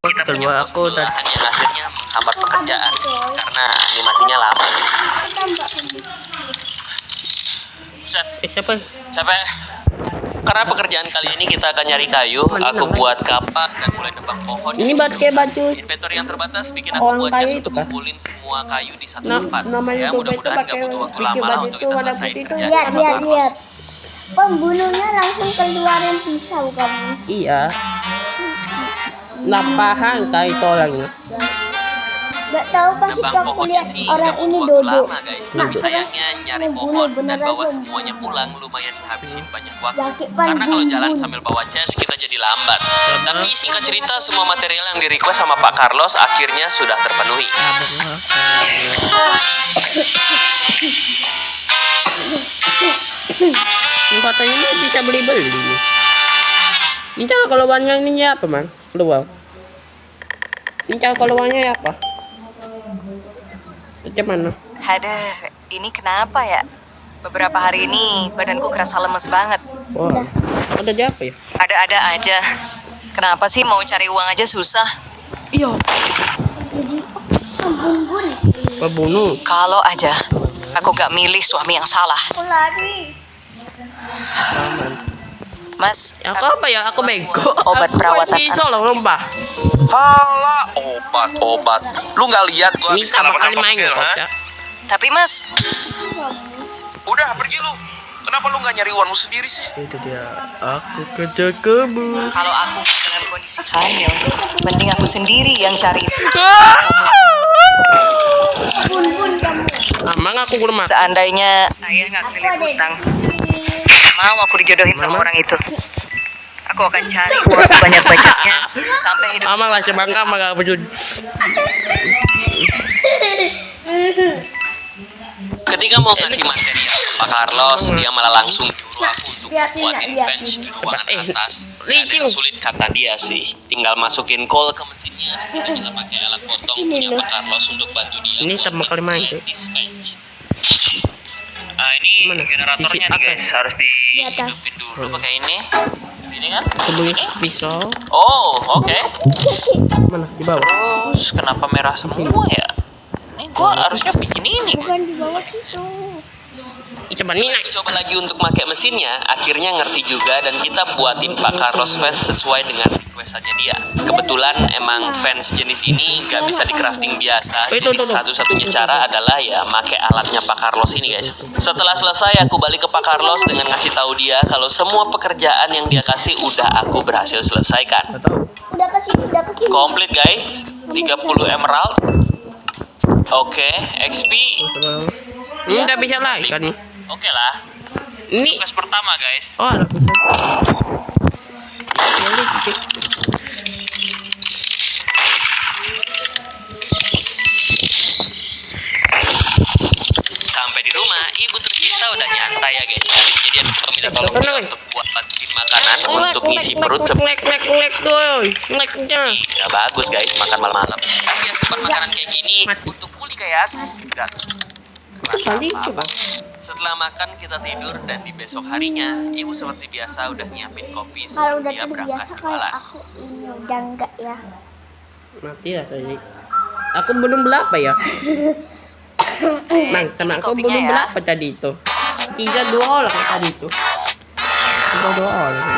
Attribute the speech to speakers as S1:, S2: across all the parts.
S1: Kita punya
S2: Kedua
S1: bos
S2: aku dan
S1: yang akhirnya menghambat pekerjaan karena animasinya lama guys. Buset,
S2: siapa?
S1: capek. Karena pekerjaan kali ini kita akan nyari kayu, aku buat kapak dan mulai nebang pohon.
S2: Ini buat kayak baju
S1: Inventory yang terbatas bikin aku
S2: orang
S1: buat
S2: kaya
S1: jas
S2: itu
S1: untuk
S2: kan?
S1: ngumpulin semua kayu di satu tempat.
S2: Namanya
S1: Ya
S2: itu
S1: mudah-mudahan
S2: pakai
S1: gak butuh waktu
S2: bikin
S1: lama lah
S2: baju
S1: untuk
S2: itu
S1: kita
S2: warna
S1: selesaiin
S2: putih itu.
S1: kerjaan
S3: Lihat,
S1: sama
S3: lihat,
S1: Carlos.
S3: lihat. Pembunuhnya langsung keluarin pisau kamu.
S2: Iya. Lapahan kayak itu orangnya.
S3: Gak tahu pasti
S1: Nebang
S3: aku
S1: pohonnya
S3: lihat
S1: sih
S3: orang
S1: gak
S3: ini
S1: butuh waktu
S3: dodok.
S1: lama guys,
S3: Nah,
S1: tapi sayangnya nyari
S3: ngebunuh
S1: pohon dan
S3: beneran
S1: bawa
S3: tuh.
S1: semuanya pulang lumayan ngabisin banyak waktu.
S3: Jaki pan
S1: Karena kalau jalan
S3: bumbun.
S1: sambil bawa chest kita jadi lambat. Tapi singkat cerita semua material yang di request sama Pak Carlos akhirnya sudah terpenuhi.
S2: Ini katanya ini bisa beli-beli nih. Ini cara keluarnya ini ya apa, Man? Keluar. Ini cara keluarnya ya apa? Macam mana?
S4: Aduh, ini kenapa ya? Beberapa hari ini badanku kerasa lemes banget.
S2: Wah. Ada di apa ya?
S4: Ada-ada aja. Kenapa sih mau cari uang aja susah?
S2: Iya.
S3: Bumbun.
S2: Pembunuh.
S4: Kalau aja aku gak milih suami yang salah.
S3: Aku lari.
S2: Aman.
S4: Mas,
S2: Aku apa ya? Aku bego.
S4: Obat perawatan.
S2: Itu loh lomba.
S5: Halah, obat. Lu nggak lihat gua
S2: Ini
S5: habis
S2: sama kali
S5: kalap-kalap
S2: main
S5: mobil,
S2: ya,
S5: ha?
S2: Kocak.
S4: Tapi Mas,
S5: Udah pergi lu. Kenapa lu nggak nyari uang lu sendiri sih?
S2: Itu dia. Aku kerja kebun.
S4: kalau aku dalam kondisi hamil, mending aku sendiri yang cari itu.
S3: Bumbun kamu.
S2: Emang aku belum makan.
S4: Seandainya ayah nggak kelilit hutang, mau aku dijodohin sama orang itu. Aku akan cari uang sebanyak-banyaknya sampai hidup.
S2: Amang lah sebangka mah gak bejun.
S1: Ketika mau ngasih material Pak Carlos, dia malah langsung nyuruh aku untuk buatin fence di ruangan atas. Gak ada yang sulit kata dia sih. Tinggal masukin coal ke mesinnya, kita bisa pakai alat potong punya Pak Carlos untuk bantu dia.
S2: Ini
S1: buat
S2: tambah kali main tuh.
S1: this fence. Nah ini
S2: Mana?
S1: generatornya nih
S2: Sisi
S1: guys,
S2: atas.
S1: harus dihidupin dulu pakai ini. Ini kan?
S2: Sebelum
S1: Ini?
S2: pisau.
S1: Oh, oke.
S2: Mana? Di bawah.
S1: Terus kenapa merah semua ya? Ini gua harusnya bikin ini.
S3: Bukan di bawah situ.
S2: Coba nih.
S1: Coba lagi untuk pakai mesinnya, akhirnya ngerti juga dan kita buatin Pak Carlos fans sesuai dengan requestannya dia. Kebetulan emang fans jenis ini nggak bisa di crafting biasa,
S2: Itu,
S1: jadi
S2: tuh.
S1: satu-satunya cara adalah ya pakai alatnya Pak Carlos ini guys. Setelah selesai aku balik ke Pak Carlos dengan ngasih tahu dia kalau semua pekerjaan yang dia kasih udah aku berhasil selesaikan.
S3: Udah kesini.
S1: Komplit guys, 30 emerald. Oke, XP.
S2: Ini udah bisa lagi kan nih.
S1: Oke lah.
S2: Ini.
S1: Tugas pertama guys.
S2: Oh, ada bisa.
S1: Sampai di rumah, ibu tercinta udah nyantai ya guys. Jadi aku minta tolong dia untuk buat bantuin makanan untuk ngisi perut.
S2: Lek doy. Leknya.
S1: Ya bagus guys, makan malam-malam. Ya simpan makanan kayak gini untuk pulih kayak aku. Enggak kerasa apa-apa. Setelah makan kita tidur dan di besok harinya, ibu seperti biasa udah nyiapin kopi
S3: Kalau
S1: sebelum
S3: udah
S1: dia berangkat
S3: terbiasa kayak
S1: jualan.
S3: aku ini udah enggak ya.
S2: Mati ya tadi. Aku belum berapa ya? Mang, sama aku
S4: kopinya
S2: belum
S4: ya.
S2: berapa tadi itu? 3-2 orang tadi itu. 2 orang.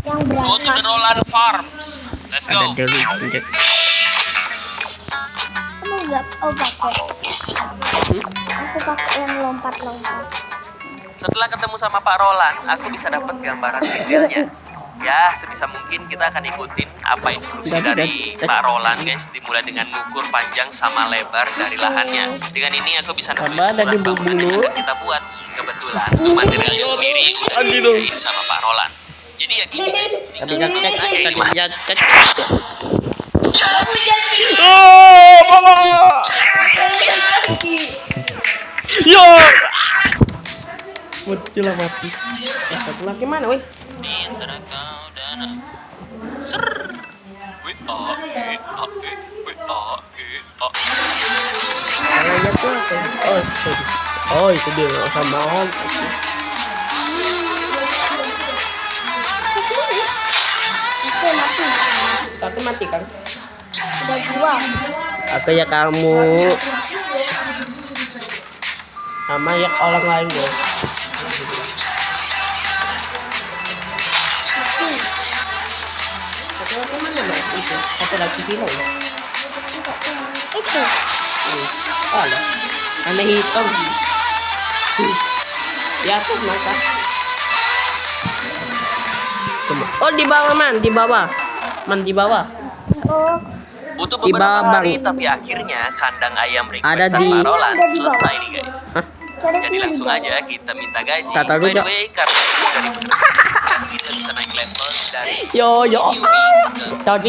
S3: Yang
S1: Go to the
S3: berangkas.
S1: Roland Farms. Let's
S2: Ada
S1: go.
S2: dari penjat.
S3: Kamu enggak pakai. Aku pakai yang lompat-lompat.
S1: Setelah ketemu sama Pak Roland, aku bisa dapat gambaran detailnya. Ya, sebisa mungkin kita akan ikutin apa instruksi dari Pak Roland guys, dimulai dengan mengukur panjang sama lebar dari lahannya. Dengan ini aku bisa nemuin
S2: Tambah dari
S1: ukuran bangunan yang
S2: bumbu.
S1: akan kita buat. Kebetulan materialnya sendiri udah disediain sama Pak Roland. Jadi ya gini guys,
S2: Tadi
S1: tinggal
S2: cek
S1: nurut aja ini mah.
S2: cek.
S5: Oh, mama. Yo.
S2: Mati lah mati. Satu lagi mana weh?
S1: Di antara kau dan aku. Ser.
S2: Salahnya tuh apa? Oh itu dia sama on. mati kan?
S3: Udah dua.
S2: Atau ya kamu sama ya orang lain ya? Satu lagi mana mas? Itu satu lagi bilang ya?
S3: Itu.
S2: Oh ada. Aneh hitam. Ya tuh maka. Oh di bawah man, di bawah. Man di bawah.
S3: Oh,
S1: Butuh
S2: Di
S1: beberapa
S2: babang.
S1: hari, tapi akhirnya kandang ayam
S2: Ada
S1: requestan
S2: di-
S1: Parolan selesai nih guys.
S2: Hah?
S1: Jadi langsung aja kita minta gaji.
S2: Kata
S1: By the
S2: juga.
S1: way, karena itu dari pekerjaan kita bisa naik level dari
S2: Yo yo.
S1: newbie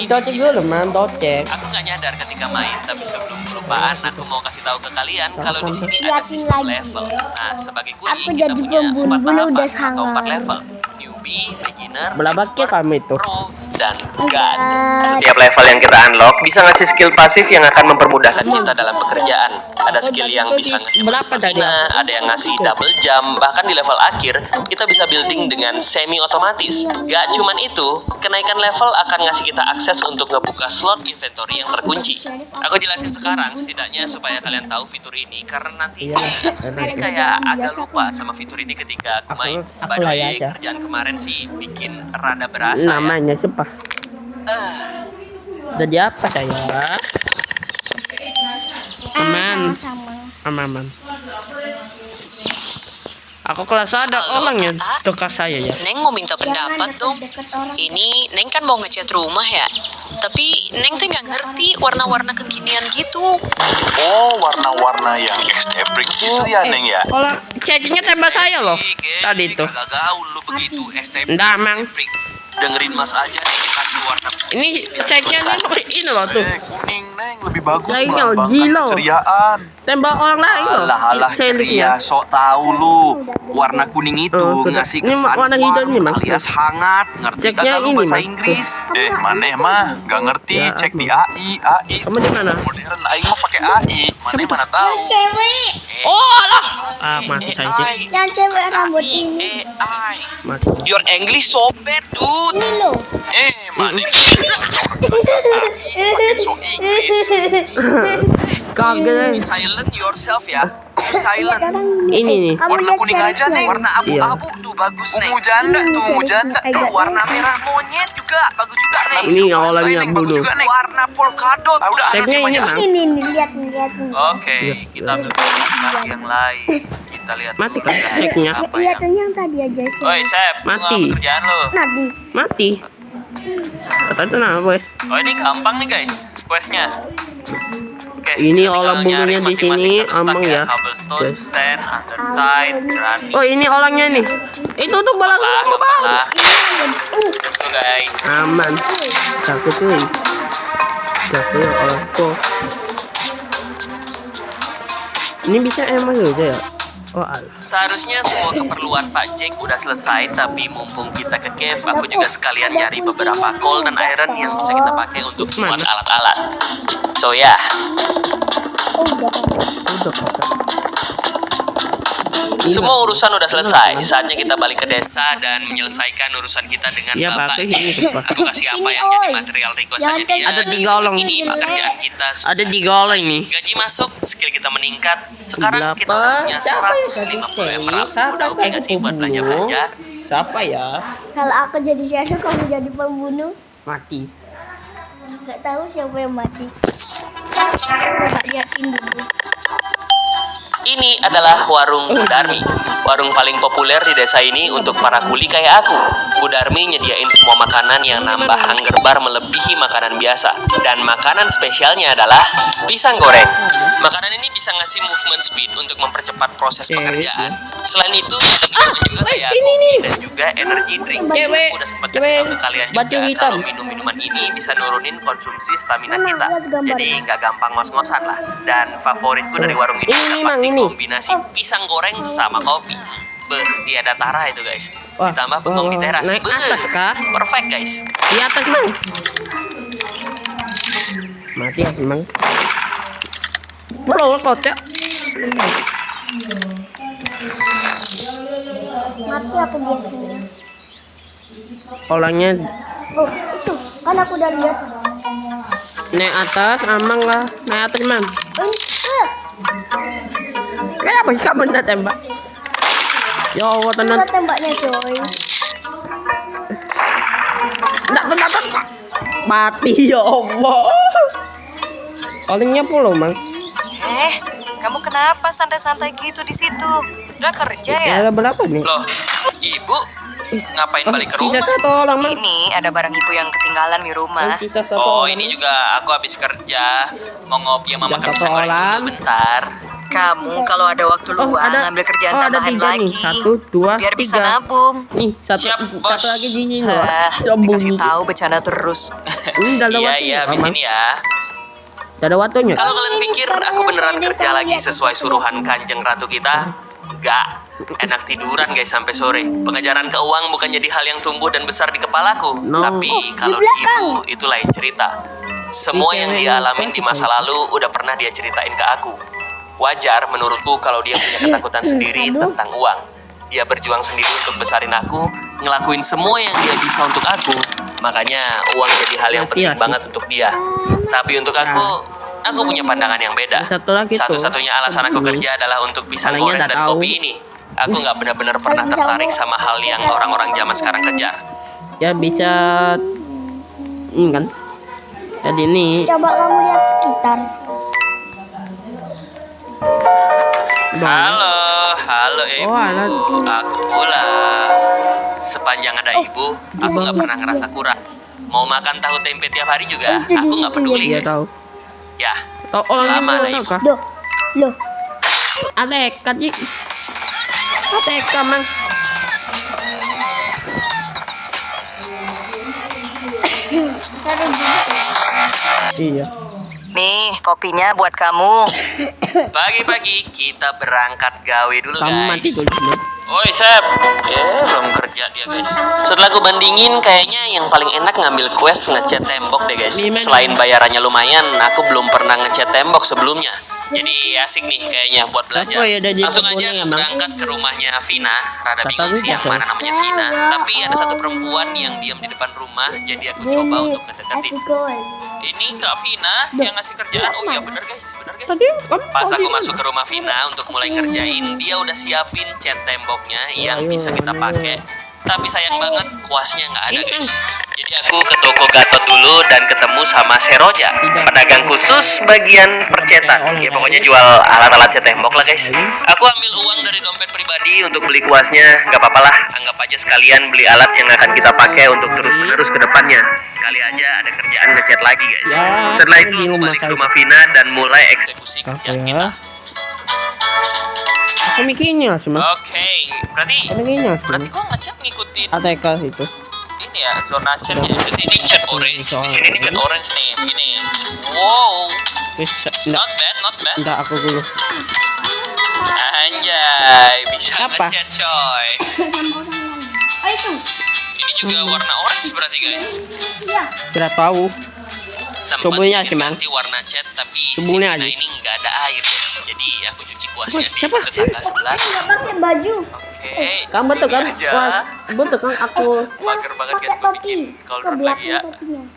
S1: ke
S2: Cocok dulu man, cocok.
S1: Aku nggak nyadar ketika main, tapi sebelum kelupaan, aku mau kasih tahu ke kalian kalau di sini ada
S3: Liatin
S1: sistem
S3: lagi.
S1: level. Nah, sebagai kuli
S3: Aku
S1: kita
S3: jadi
S1: punya 4
S3: pembunuh udah
S1: tahapan atau
S3: sangat.
S1: 4 level. Newbie, beginner,
S2: Belabaknya
S1: expert,
S2: kami tuh.
S1: pro, dan god. Setiap level yang kita unlock bisa ngasih skill pasif yang akan mempermudahkan kita dalam pekerjaan. Ada skill yang bisa ngehemat stamina, ada yang ngasih double jump, bahkan di level akhir kita bisa building dengan semi otomatis. Gak cuman itu, kenaikan level akan ngasih kita akses untuk ngebuka slot inventory yang terkunci. Aku jelasin sekarang setidaknya supaya kalian tahu fitur ini, karena nanti aku sendiri kayak agak lupa sama fitur ini ketika aku main. By the way,
S2: aja.
S1: kerjaan kemarin sih bikin rada berasa ya.
S2: Namanya siapa? Jadi apa saya? Aman.
S3: sama.
S2: Aman. Aku kelas ada
S6: Halo,
S2: orang yang
S6: Kakak.
S2: dekat saya ya.
S6: Neng mau minta pendapat dong.
S3: Deket orang.
S6: Ini Neng kan mau ngecat rumah ya. Tapi Neng teh nggak ngerti warna-warna kekinian gitu.
S5: Oh, warna-warna yang estetik gitu ya, Neng ya?
S2: Kalau chatnya tembak saya loh. Tadi tuh.
S1: Kagak gaul lu begitu STP.
S2: Nggak, Mang.
S1: Dengerin Mas aja nih, kasih warna kuning.
S2: Ini chatnya ini loh tuh.
S5: Kuning, Neng. Lebih bagus
S2: Saya
S5: melambangkan
S2: gila.
S5: keceriaan.
S2: Tembak orang lain loh.
S7: Alah
S2: Seliknya.
S7: ceria, sok tahu lu. Warna kuning itu
S2: Oh, sudah.
S7: ngasih
S2: Ini
S7: kesan
S2: warna hijau ini,
S7: warm
S2: Mas.
S7: alias hangat. Ngerti
S2: Ceknya
S7: kagak lu
S2: ini,
S7: bahasa
S2: Mas.
S7: Inggris?
S5: Maneh mah gak ngerti.
S2: Ya,
S5: Cek
S2: aku.
S5: di AI.
S2: Kamu di mana?
S5: Modern aing mah pakai AI. Maneh mana tahu?
S3: Cewek.
S2: Oh alah. Ah mati saya.
S3: Yang cewek rambut ini.
S1: AI.
S2: Mati.
S1: Your English so bad, dude.
S3: Ini loh.
S5: Maneh. Pakai so Inggris.
S2: Kaget.
S1: Be silent yourself ya. You silent.
S2: Ini nih.
S3: Kamu
S5: Warna
S3: lihat
S5: kuning
S3: cewek
S5: aja, Neng.
S3: cewek.
S1: Warna abu-abu tuh bagus, Neng.
S5: Ungu janda tuh, ungu janda.
S1: Tuh, warna merah monyet juga bagus juga, Neng.
S2: Ini awalnya
S5: Neng, bagus
S2: bodoh.
S5: juga, Neng.
S1: Warna polkadot.
S5: Ah, udah,
S2: Ceknya ini mang.
S3: Ini nih, lihat nih.
S1: Oke, kita ambil lagi yang lain. Kita lihat
S2: Mati
S1: dulu
S2: kan
S1: ya,
S2: ceknya?
S1: siapa
S3: Lihat
S1: yang...
S3: yang tadi aja sih.
S1: Oi, Sep, lu
S2: Mati.
S1: nggak kerjaan lo.
S3: Nabi.
S2: Mati. Kata itu kenapa?
S1: Oh, ini gampang nih, guys. Questnya. Oke,
S2: Ini
S1: kita
S2: orang
S1: tinggal
S2: bunuhnya
S1: nyari
S2: di sini,
S1: masing-masing satu
S2: ambang
S1: stack
S2: ya.
S1: Cobblestone,
S2: Guys.
S1: sand, underside, jerami.
S2: Oh ini orangnya nih. Itu tuh bola
S1: Gampang
S2: aku bang.
S1: lah. Let's go, guys.
S2: Aman. Takut cuy. Takut orangku. Ini bisa emang gitu ya? Oh alah.
S1: Seharusnya semua keperluan Pak Jack udah selesai, tapi mumpung kita ke cave, aku juga sekalian nyari beberapa coal dan iron yang bisa kita pakai untuk buat alat-alat. So ya,
S2: Udah kakak.
S1: semua urusan udah selesai. Saatnya kita balik ke desa dan menyelesaikan urusan kita dengan
S2: Iya,
S1: Bapak
S2: Pak,
S1: Jack.
S2: ini, Pak.
S1: Aku kasih apa yang jadi material requestannya dia.
S2: Ada
S1: dan
S2: 3 orang.
S1: Ini pekerjaan kita sudah
S2: Ada 3
S1: selesai.
S2: orang nih.
S1: Gaji masuk, skill kita meningkat. Sekarang kita udah punya 150 emerald. Udah oke nggak sih buat belanja-belanja?
S2: Siapa ya?
S3: Kalau aku jadi shadow, kamu jadi pembunuh.
S2: Mati.
S3: Gak tahu siapa yang mati. Coba liatin dulu.
S1: Ini adalah warung Bu Darmi. Warung paling populer di desa ini untuk para kuli kayak aku. Bu Darmi nyediain semua makanan yang nambah hunger bar melebihi makanan biasa. Dan makanan spesialnya adalah pisang goreng. Makanan ini bisa ngasih movement speed untuk mempercepat proses pekerjaan. Selain itu, juga kayak kopi dan juga energy drink.
S2: Cewek,
S1: Aku udah sempat kasih tahu ke kalian
S2: baju
S1: juga
S2: hitam.
S1: kalau minum minuman ini bisa nurunin konsumsi stamina kita. Jadi nggak gampang ngos-ngosan lah. Dan favoritku dari warung ini
S2: Ini,
S1: udah
S2: Mang,
S1: pasti
S2: ini.
S1: kombinasi pisang goreng sama kopi. Beh, tiada tara itu guys.
S2: Wah,
S1: Ditambah bengong di teras.
S2: naik
S1: Beh,
S2: atas kah?
S1: perfect guys.
S2: Di atas mang. Mati ya emang. Belum kocak.
S3: Mati aku biasanya.
S2: Orangnya
S3: Oh, itu. Kan aku udah lihat.
S2: Naik atas, aman lah. Naik atas, Mam. Kenapa sih kamu tak tembak? Ya Allah, tenang.
S3: Coba tembaknya coy.
S2: Enggak. Mati, ya Allah. Palingnya puluh, Mang.
S4: Kamu kenapa santai-santai gitu di situ? Udah kerja ya?
S2: Ya, ada berapa nih?
S1: Loh, ibu ngapain balik ke
S2: Sisa
S1: rumah?
S2: satu orang, Mang.
S4: Ini ada barang ibu yang ketinggalan di rumah.
S2: Sisa satu
S1: Oh,
S2: orang.
S1: ini juga aku habis kerja. Mau ngopi sama makan
S2: Satu
S1: pisang goreng
S2: orang.
S1: dulu bentar.
S4: Kamu kalau ada waktu luang ngambil kerjaan
S2: ada
S4: tambahan
S2: 3
S4: lagi.
S2: nih. 1, 2,
S4: Biar bisa
S2: 3.
S4: nabung.
S2: Nih, satu,
S1: Siap, Bos.
S2: satu lagi di sini.
S4: Dikasih tahu bercanda terus.
S2: Ini udah ada
S1: Iya,
S2: waktunya,
S1: iya, habis
S2: Mang.
S1: ini ya.
S2: Udah ada waktunya.
S1: Kalau kalian pikir aku beneran kerja lagi sesuai suruhan Kanjeng Ratu kita, enggak. Enak tiduran guys sampai sore. Pengejaran ke uang bukan jadi hal yang tumbuh dan besar di kepalaku.
S2: No.
S1: Tapi kalau di ibu itu lain cerita. Semua yang dia alamin di masa lalu udah pernah dia ceritain ke aku. Wajar menurutku kalau dia punya ketakutan sendiri tentang uang. Dia berjuang sendiri untuk besarin aku, ngelakuin semua yang dia bisa untuk aku. Makanya uang jadi hal yang penting banget untuk dia. Tapi untuk aku punya pandangan yang beda.
S2: Satu lagi tuh.
S1: Satu-satunya alasan aku kerja adalah untuk pisang
S2: Palingnya
S1: goreng
S2: udah
S1: dan
S2: tahu.
S1: kopi ini. Aku nggak benar-benar pernah tertarik sama hal yang orang-orang zaman sekarang kejar.
S2: Ya bisa ini kan. Jadi ini
S3: Coba kamu lihat sekitar.
S1: Halo ibu,
S2: Oh, anak.
S1: aku pulang. Sepanjang ada ibu, aku nggak pernah ngerasa kurang. Mau makan tahu tempe tiap hari juga, aku nggak peduli
S2: dia
S1: guys.
S2: tahu.
S1: Ya,
S2: Oh, orang
S1: selama ada
S2: ini
S1: ibu.
S2: kah?
S3: Loh.
S2: Ada ikan sih. Ada ikan, Mang.
S3: Cari
S2: Iya.
S4: Nih, kopinya buat kamu.
S1: Pagi-pagi kita berangkat gawe dulu
S2: Kamu mati
S1: guys.
S2: dulu. Mang.
S1: Oi Sep, belum kerja dia guys. Setelah aku bandingin, kayaknya yang paling enak ngambil quest ngecat tembok deh guys.
S2: Gimana?
S1: Selain bayarannya lumayan, aku belum pernah ngecat tembok sebelumnya. Jadi asik nih kayaknya buat belajar.
S2: Siapa ya dari
S1: Langsung aja
S2: kebunnya,
S1: aku
S2: Mang?
S1: berangkat ke rumahnya Vina. Rada
S2: Kata
S1: bingung
S2: lu
S1: sih yang
S2: siapa?
S1: mana namanya Vina. Tapi ada satu perempuan yang diam di depan rumah, jadi aku coba untuk ngedeketin. Ini Kak Vina yang ngasih kerjaan. Oh iya bener guys, bener guys.
S2: Tadi kamu
S1: Pas
S2: tahu
S1: aku
S2: dia.
S1: masuk ke rumah Vina untuk mulai ngerjain, dia udah siapin cat temboknya yang
S2: Ayo,
S1: bisa kita
S2: ayo.
S1: pakai. Tapi sayang banget kuasnya nggak ada guys. Jadi aku ke toko Gatot dulu dan ketemu sama Seroja, pedagang khusus bagian percetak. Ya pokoknya jual alat-alat cat tembok lah guys. Aku ambil uang dari dompet pribadi untuk beli kuasnya. Nggak apa-apa lah, anggap aja sekalian beli alat yang akan kita pakai untuk terus-menerus ke depannya. Kali aja ada kerjaan ngecat lagi guys.
S2: Ya,
S1: Setelah
S2: di
S1: itu aku
S2: rumah
S1: balik ke
S2: saya.
S1: rumah Vina dan mulai eksekusi
S2: Apa
S1: kerjaan
S2: ya?
S1: kita.
S2: Aku mikirnya sih, Mang.
S1: Oke, berarti
S2: Aku mikirnya sih.
S1: berarti gua ngecat ngikutin
S2: Ada ikan itu.
S1: ini ya zona catnya. Jadi ini cat orange, di sini ini cat orange nih, begini. Wow,
S2: Bisa enggak?
S1: not bad, not bad.
S2: Enggak aku dulu.
S1: Anjay, bisa
S2: Apa?
S1: ngecat coy.
S3: Oh itu.
S1: Ini juga warna orange berarti guys.
S3: Iya.
S2: Tidak tahu.
S1: Sempat
S2: Cobain aja,
S1: bikin
S2: Mang.
S1: ganti warna cat tapi si
S2: Cobain
S1: Vina
S2: aja.
S1: ini nggak ada air guys. Jadi aku cuci kuasnya di
S2: Siapa?
S1: tetangga sebelah.
S3: Nggak pakai baju.
S1: Oke,
S2: Kamu betul kan?
S1: sini aja.
S2: Wah, betul kan aku.
S1: Mager banget guys, gue bikin cauldron lagi ya.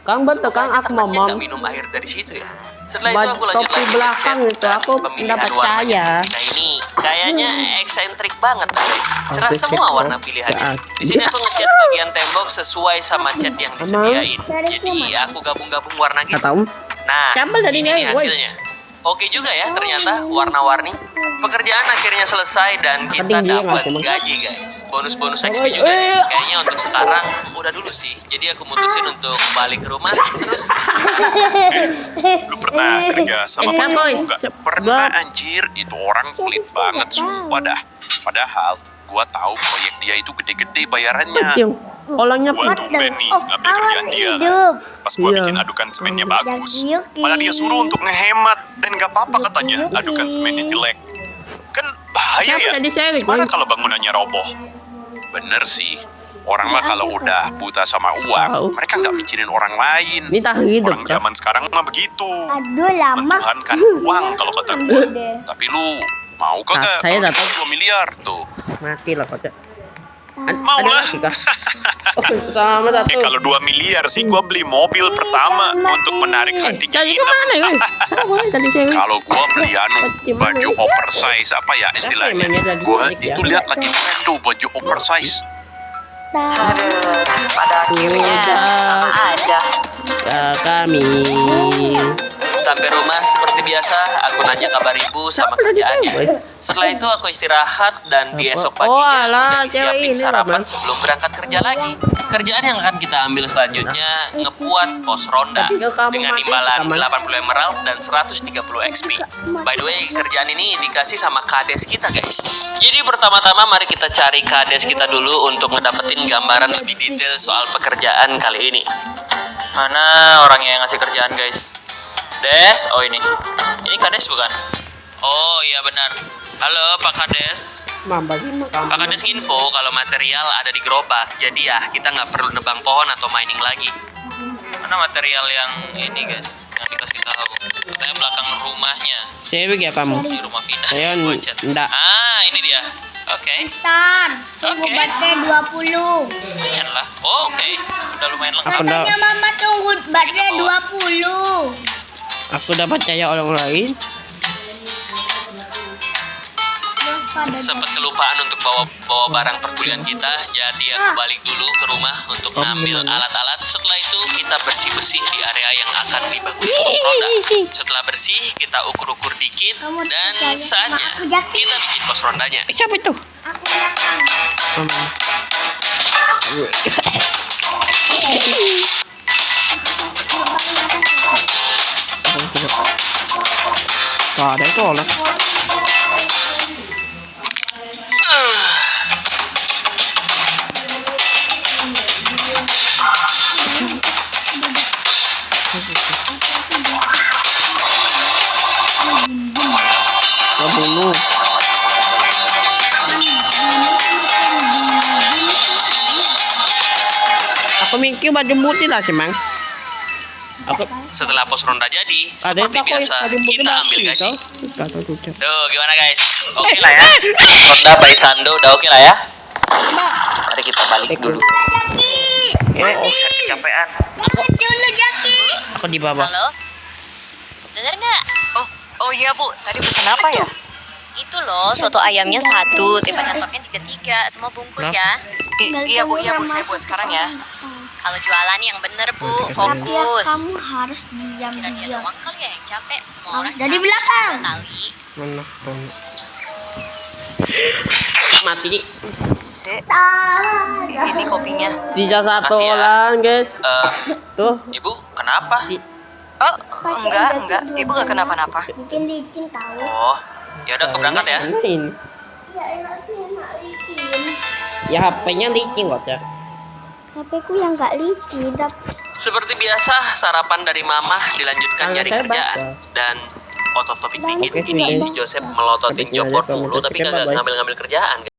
S2: Kamu betul kan
S1: Semoga aja
S2: aku
S1: temannya
S2: ngomong.
S1: nggak minum air dari situ ya. Setelah itu aku lanjut
S2: Topi
S1: lagi
S2: belakang
S1: ngecat
S2: itu,
S1: dan
S2: aku
S1: pemilihan
S2: nggak
S1: warnanya
S2: percaya.
S1: si Vina ini kayaknya eksentrik banget lah guys. Cerah
S2: Oke,
S1: semua
S2: cek,
S1: warna
S2: oh.
S1: pilihannya.
S2: Ya.
S1: Di sini aku ngecat bagian tembok sesuai sama cat yang disediain. Jadi aku gabung-gabung warna
S2: Nggak
S1: gitu.
S2: tahu.
S1: Nah,
S2: Campur dari
S1: ini
S2: ini,
S1: nih
S2: woi.
S1: hasilnya. Oke juga ya ternyata warna-warni. Pekerjaan akhirnya selesai dan kita
S2: Tinggi ya,
S1: dapat
S2: Mas, emang.
S1: gaji guys. Bonus-bonus XP juga nih. Kayaknya untuk sekarang udah dulu sih. Jadi aku mutusin untuk balik ke rumah terus
S5: Lu pernah kerja sama
S2: Siapa,
S5: Pak
S2: boy?
S5: Yogo nggak? Pernah anjir, itu orang pelit banget sumpah dah. Padahal gua tahu proyek dia itu gede-gede bayarannya.
S2: Kecil. Orangnya
S5: Gua
S2: putih.
S5: tumben nih ngambil kerjaan dia kan.
S3: Hidup.
S5: Pas gua
S2: Iya.
S5: bikin adukan semennya bagus,
S3: Yuki.
S5: malah dia suruh untuk ngehemat dan gak apa-apa katanya adukan semennya jelek. Kan bahaya
S2: Siapa
S5: ya.
S2: tadi sharing,
S5: Gimana
S2: boy?
S5: kalau bangunannya roboh? Bener sih. Orang mah kalau udah buta sama
S2: Tahu.
S5: uang, mereka nggak mikirin orang lain.
S2: Ini tak hidup
S5: Orang
S2: kan?
S5: zaman sekarang mah begitu.
S3: Aduh lama.
S5: Mentuhankan uang kalau kata gue. Tapi lu mau
S2: Nah,
S5: kagak?
S2: saya
S5: Kalau
S2: datang.
S5: gitu 2 miliar tuh.
S2: Mati lah kocak.
S5: Mau
S2: Ada
S5: lah.
S2: lagi kah? Sama satu.
S5: Kalau 2 miliar sih gua beli mobil pertama untuk menarik hatinya
S2: Tadi
S5: Inem.
S2: kemana ya? Sama tadi saya.
S5: Kalau gua beli baju oversize apa ya istilahnya?
S2: emangnya tadi
S5: Gua
S2: balik ya?
S5: itu lihat lagi keren tuh baju oversize.
S4: Aduh, pada akhirnya sama aja.
S2: Kami.
S1: Sampai rumah seperti biasa, aku nanya kabar ibu sama kerjaannya. Setelah itu aku istirahat dan di esok paginya
S2: alah,
S1: udah disiapin
S2: cewek ini,
S1: sarapan
S2: Roman.
S1: sebelum berangkat kerja lagi. Kerjaan yang akan kita ambil selanjutnya ngebuat pos ronda
S2: Tapi kalau kamu
S1: dengan
S2: mati,
S1: imbalan
S2: aman.
S1: 80 emerald dan 130 XP. By the way, kerjaan ini dikasih sama kades kita, guys. Jadi pertama-tama mari kita cari kades kita dulu untuk ngedapetin gambaran lebih detail soal pekerjaan kali ini. Mana orang yang ngasih kerjaan, guys? Des, oh ini Kades bukan? Oh iya benar. Halo Pak Kades.
S2: Mamba sih mah kamu.
S1: Pak Kades info kalau material ada di gerobak. Jadi ya kita nggak perlu nebang pohon atau mining lagi. Mana material yang ini guys? Yang dikasih tahu. Katanya belakang rumahnya
S2: Saya ya kamu.
S1: di rumah Vina.
S2: Saya
S1: Gua chat.
S2: enggak.
S1: Ah ini dia. Oke.
S3: Tan, tunggu
S1: Oke.
S3: baterai 20.
S1: Lumayan lah. Oh, oke. Udah lumayan lengkap.
S2: Aku enggak.
S3: Katanya mama tunggu baterai 20.
S2: Aku dapat percaya orang lain.
S3: Terus pada
S1: Sempat kelupaan untuk bawa barang perkuliahan kita, jadi aku balik dulu ke rumah untuk ngambil alat-alat. Setelah itu kita bersih-bersih di area yang akan dibangun pos ronda. Setelah bersih, kita ukur-ukur dikit
S3: Kamu harus
S1: dan
S3: percaya sama
S1: saatnya
S3: aku, Jaki.
S1: kita bikin pos rondanya.
S2: Siapa itu?
S3: aku belakang.
S2: Mama. Wah, ada itu lah. Kamu Aku mikir baju putih lah sih, Mang. Aku
S1: Setelah pos ronda jadi,
S2: ada
S1: seperti biasa, kita ambil gaji.
S2: gaji.
S1: Tuh, gimana guys? Oke lah ya. Ronda by Sando udah oke lah ya. Mari kita balik dulu.
S4: Kecapean.
S3: Makan dulu, Jaki.
S2: Aku di bawah.
S6: Halo? Dengar nggak?
S4: Oh iya Bu, tadi pesan apa ya?
S6: Itu loh, soto ayamnya 1, tipe cantoknya 3, semua bungkus ya.
S4: Iya Bu, saya buat sekarang ya.
S6: Kalau jualan yang bener Bu,
S3: Tapi ya,
S6: fokus.
S3: kamu harus
S6: Kira dia
S3: diam-diam.
S6: doang kali ya yang capek, semua
S3: Harus
S6: orang
S3: dari
S6: capek
S3: belakang.
S6: 2 kali.
S2: Mana? Mati.
S4: Dek,
S3: Ah,
S4: ini kopinya.
S2: Sisa satu
S1: Makasih ya.
S2: orang, guys. Tuh.
S1: Ibu, kenapa?
S4: Oh, enggak. Ibu gak kenapa-napa.
S3: bikin licin tahu.
S1: Oh, ya udah aku berangkat ya.
S2: Main.
S3: Ya enak sih, enak licin.
S2: Ya HP-nya licin kok, ya.
S3: HP ku yang nggak licin, tapi
S1: Seperti biasa, sarapan dari mama dilanjutkan
S2: Tangan
S1: nyari
S2: saya
S1: kerjaan.
S2: basah.
S1: Dan out of topic dikit,
S2: Oke,
S1: ini
S2: sudah.
S1: si Joseph melototin
S2: Tapi
S1: jobor
S2: kalau
S1: mulu tapi
S2: kita
S1: kagak
S2: bye-bye.
S1: ngambil-ngambil kerjaan.